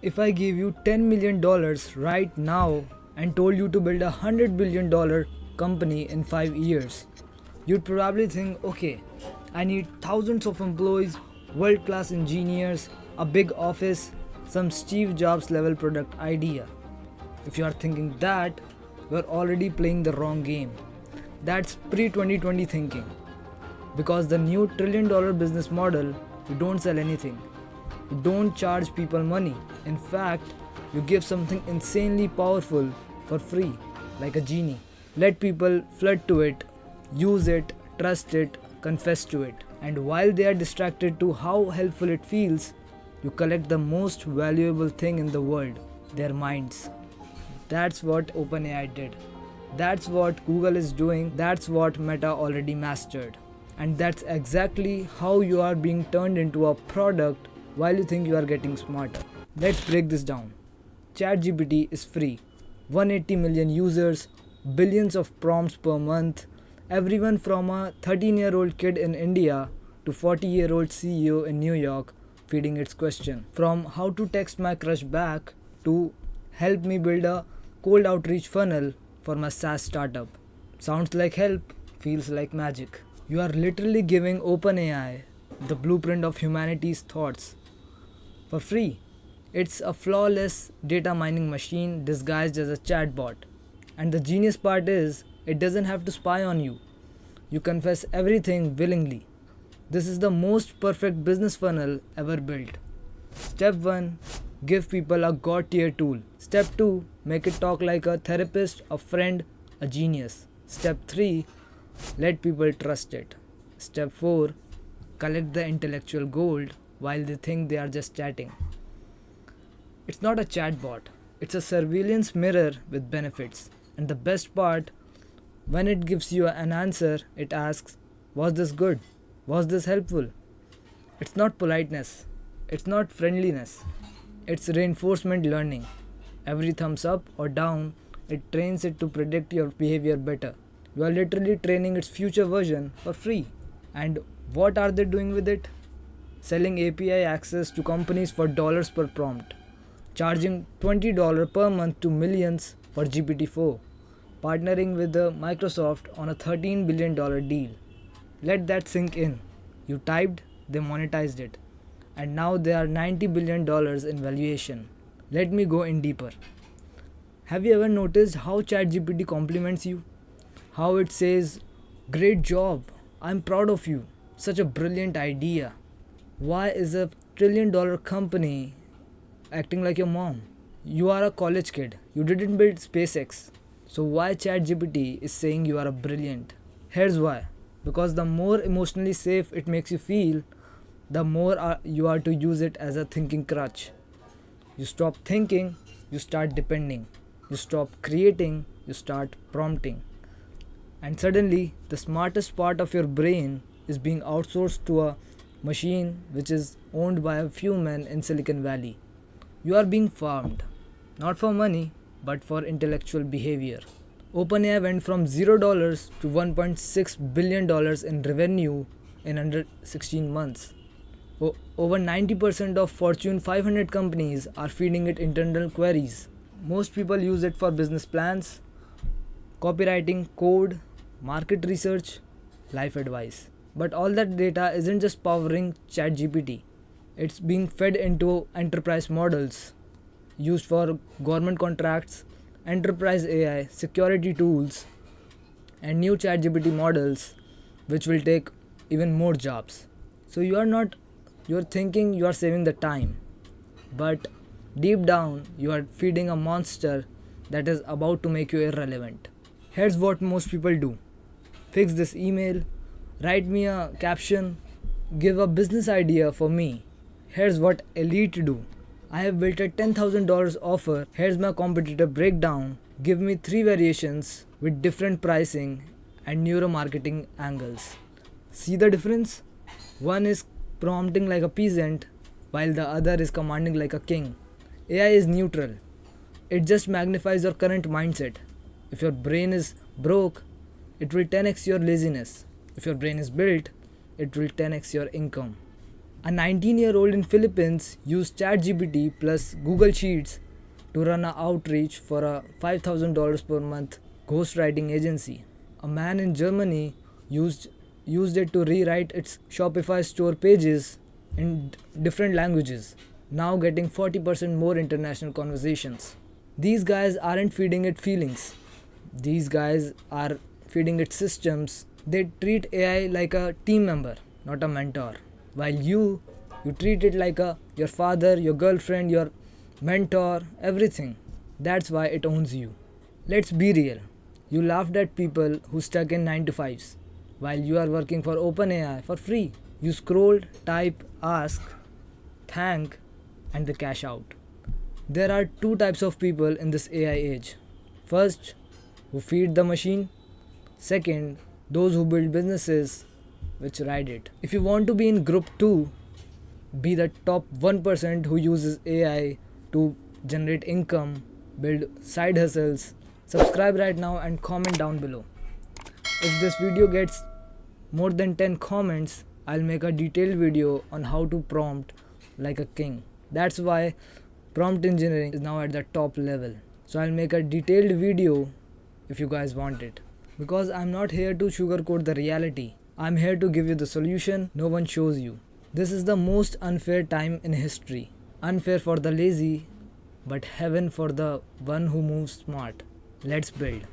If I gave you $10 million right now and told you to build $100 billion company in 5 years, you'd probably think, okay, I need thousands of employees, world class engineers, a big office, some Steve Jobs level product idea. If you are thinking that, you are already playing the wrong game. That's pre 2020 thinking. Because the new $1 trillion business model, you don't sell anything. You don't charge people money. In fact, you give something insanely powerful for free, like a genie. Let people flood to it, use it, trust it, confess to it. And while they are distracted to how helpful it feels, you collect the most valuable thing in the world, their minds. That's what OpenAI did. That's what Google is doing. That's what Meta already mastered. And that's exactly how you are being turned into a product while you think you are getting smarter. Let's break this down. ChatGPT is free. 180 million users, billions of prompts per month, everyone from a 13-year-old kid in India to 40-year-old CEO in New York feeding its question. From how to text my crush back to help me build a cold outreach funnel for my SaaS startup. Sounds like help, feels like magic. You are literally giving OpenAI the blueprint of humanity's thoughts for free. It's a flawless data mining machine disguised as a chatbot. And the genius part is, it doesn't have to spy on you. You confess everything willingly. This is the most perfect business funnel ever built. Step 1, give people a God tier tool. Step 2, make it talk like a therapist, a friend, a genius. Step 3, let people trust it. Step 4, collect the intellectual gold while they think they are just chatting. It's not a chatbot, it's a surveillance mirror with benefits. And the best part, when it gives you an answer, it asks, was this good? Was this helpful? It's not politeness, it's not friendliness, it's reinforcement learning. Every thumbs up or down, it trains it to predict your behavior better. You are literally training its future version for free. And what are they doing with it? Selling API access to companies for dollars per prompt, charging $20 per month to millions for GPT-4, partnering with Microsoft on a $13 billion deal. Let that sink in. You typed, they monetized it, and now they are $90 billion in valuation. Let me go in deeper. Have you ever noticed how ChatGPT compliments you? How it says, great job, I'm proud of you, such a brilliant idea. Why is a $1 trillion company acting like your mom? You are a college kid, you didn't build SpaceX. So why ChatGPT is saying you are a brilliant? Here's why. Because the more emotionally safe it makes you feel, the more you are to use it as a thinking crutch. You stop thinking, you start depending. You stop creating, you start prompting. And suddenly, the smartest part of your brain is being outsourced to a machine which is owned by a few men in Silicon Valley. You are being farmed, not for money, but for intellectual behavior. OpenAI went from $0 to $1.6 billion in revenue in under 16 months. Over 90% of Fortune 500 companies are feeding it internal queries. Most people use it for business plans, copywriting, code, market research, life advice. But all that data isn't just powering ChatGPT. It's being fed into enterprise models used for government contracts, enterprise AI, security tools, and new ChatGPT models which will take even more jobs. So you're thinking you are saving the time, but deep down you are feeding a monster that is about to make you irrelevant. Here's what most people do. Fix this email, write me a caption, give a business idea for me. Here's what elite do. I have built a $10,000 offer. Here's my competitor breakdown. Give me 3 variations with different pricing and neuromarketing angles. See the difference? One is prompting like a peasant, while the other is commanding like a king. AI is neutral. It just magnifies your current mindset. If your brain is broke, it will 10x your laziness. If your brain is built, it will 10x your income. A 19-year-old in Philippines used ChatGPT plus Google Sheets to run an outreach for a $5,000 per month ghostwriting agency. A man in Germany used it to rewrite its Shopify store pages in different languages, now getting 40% more international conversations. These guys aren't feeding it feelings. These guys are feeding it systems. They treat AI like a team member, not a mentor. While you treat it like your father, your girlfriend, your mentor, everything. That's why it owns you. Let's be real. You laughed at people who stuck in 9 to 5s while you are working for OpenAI for free. You scroll, type, ask, thank, and the cash out. There are two types of people in this AI age. First, who feed the machine. Second, those who build businesses which ride it. If you want to be in group 2, be the top 1% who uses AI to generate income, build side hustles. Subscribe right now and comment down below. If this video gets more than 10 comments, I'll make a detailed video on how to prompt like a king. That's why prompt engineering is now at the top level. So I'll make a detailed video if you guys want it. Because I'm not here to sugarcoat the reality. I'm here to give you the solution no one shows you. This is the most unfair time in history. Unfair for the lazy, but heaven for the one who moves smart. Let's build.